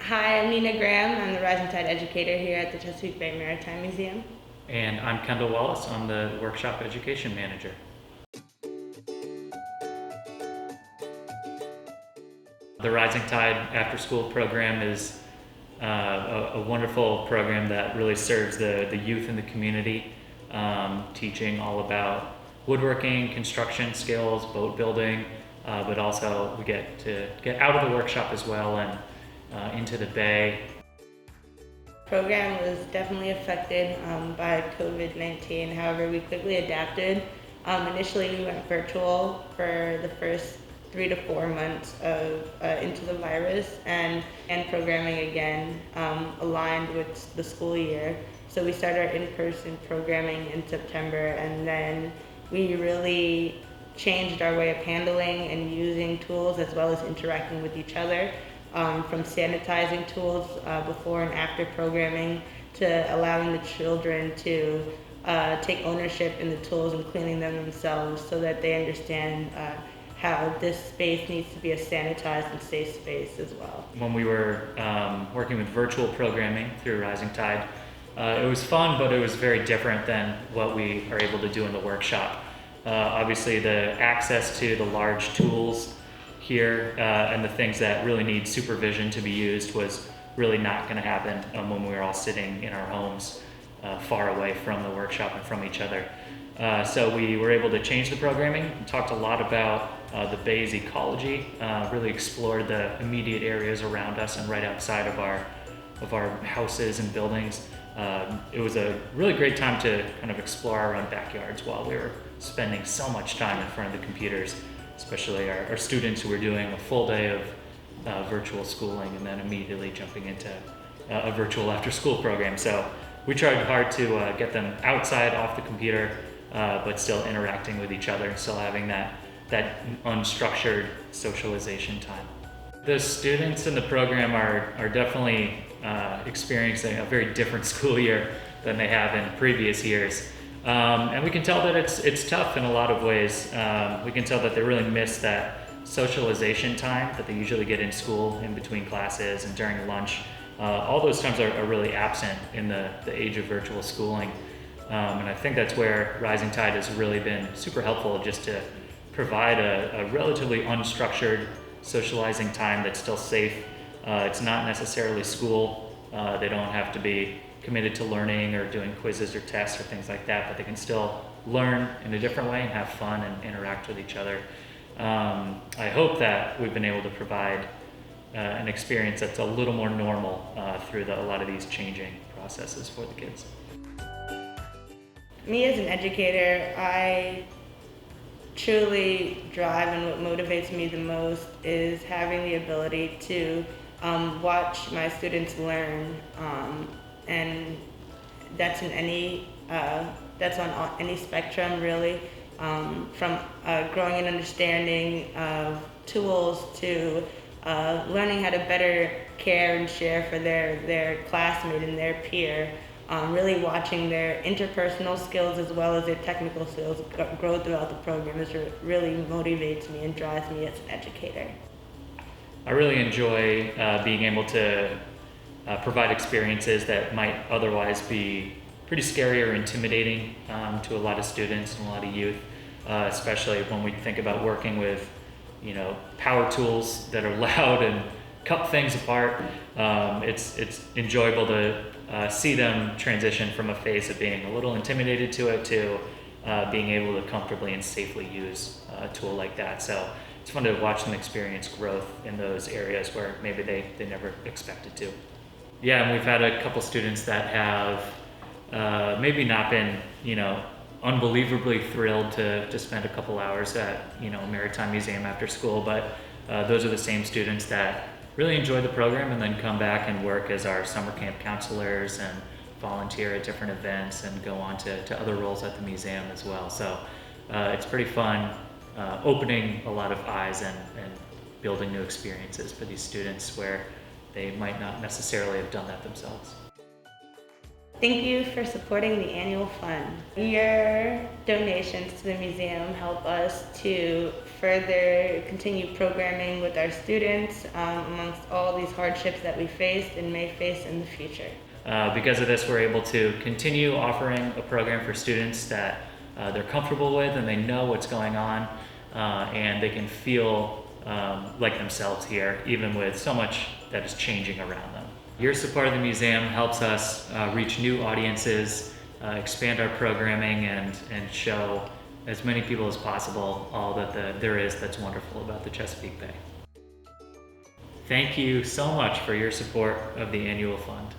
Hi, I'm Nina Graham. I'm the Rising Tide educator here at the Chesapeake Bay Maritime Museum. And I'm Kendall Wallace. I'm the workshop education manager. The Rising Tide After School program is a wonderful program that really serves the youth in the community, teaching all about woodworking, construction skills, boat building, but also we get to get out of the workshop as well and into the bay. Program was definitely affected by COVID-19. However, we quickly adapted. Initially, we went virtual for the first 3 to 4 months of into the virus, and programming again aligned with the school year. So we started our in-person programming in September, and then we really changed our way of handling and using tools as well as interacting with each other, from sanitizing tools before and after programming to allowing the children to take ownership in the tools and cleaning them themselves so that they understand how this space needs to be a sanitized and safe space as well. When we were working with virtual programming through Rising Tide, it was fun, but it was very different than what we are able to do in the workshop. Obviously, the access to the large tools here and the things that really need supervision to be used was really not going to happen when we were all sitting in our homes far away from the workshop and from each other. So we were able to change the programming, talked a lot about the bay's ecology, really explored the immediate areas around us and right outside of our houses and buildings. It was a really great time to kind of explore our own backyards while we were spending so much time in front of the computers, especially our students who were doing a full day of virtual schooling and then immediately jumping into a virtual after school program. So we tried hard to get them outside off the computer, but still interacting with each other, still having that unstructured socialization time. The students in the program are definitely experiencing a very different school year than they have in previous years. And we can tell that it's tough in a lot of ways. We can tell that they really miss that socialization time that they usually get in school in between classes and during lunch. All those times are really absent in the age of virtual schooling. And I think that's where Rising Tide has really been super helpful, just to provide a relatively unstructured socializing time that's still safe. It's not necessarily school. They don't have to be committed to learning or doing quizzes or tests or things like that, but they can still learn in a different way and have fun and interact with each other. I hope that we've been able to provide an experience that's a little more normal through a lot of these changing processes for the kids. Me as an educator, I truly drive, and what motivates me the most is having the ability to watch my students learn, and that's in any that's on any spectrum really, from growing an understanding of tools to learning how to better care and share for their classmate and their peer. Really watching their interpersonal skills as well as their technical skills grow throughout the program is really motivates me and drives me as an educator. I really enjoy being able to provide experiences that might otherwise be pretty scary or intimidating to a lot of students and a lot of youth, especially when we think about working with, power tools that are loud and cut things apart. It's enjoyable to see them transition from a phase of being a little intimidated to it to being able to comfortably and safely use a tool like that. So it's fun to watch them experience growth in those areas where maybe they never expected to. Yeah, and we've had a couple students that have maybe not been, unbelievably thrilled to spend a couple hours at, Maritime Museum after school, but those are the same students that really enjoy the program and then come back and work as our summer camp counselors and volunteer at different events and go on to other roles at the museum as well. So it's pretty fun, opening a lot of eyes and building new experiences for these students where they might not necessarily have done that themselves. Thank you for supporting the annual fund. Your donations to the museum help us to further continue programming with our students amongst all these hardships that we faced and may face in the future. Because of this, we're able to continue offering a program for students that they're comfortable with and they know what's going on, and they can feel like themselves here, even with so much that is changing around them. Your support of the museum helps us reach new audiences, expand our programming, and show as many people as possible all that there is that's wonderful about the Chesapeake Bay. Thank you so much for your support of the annual fund.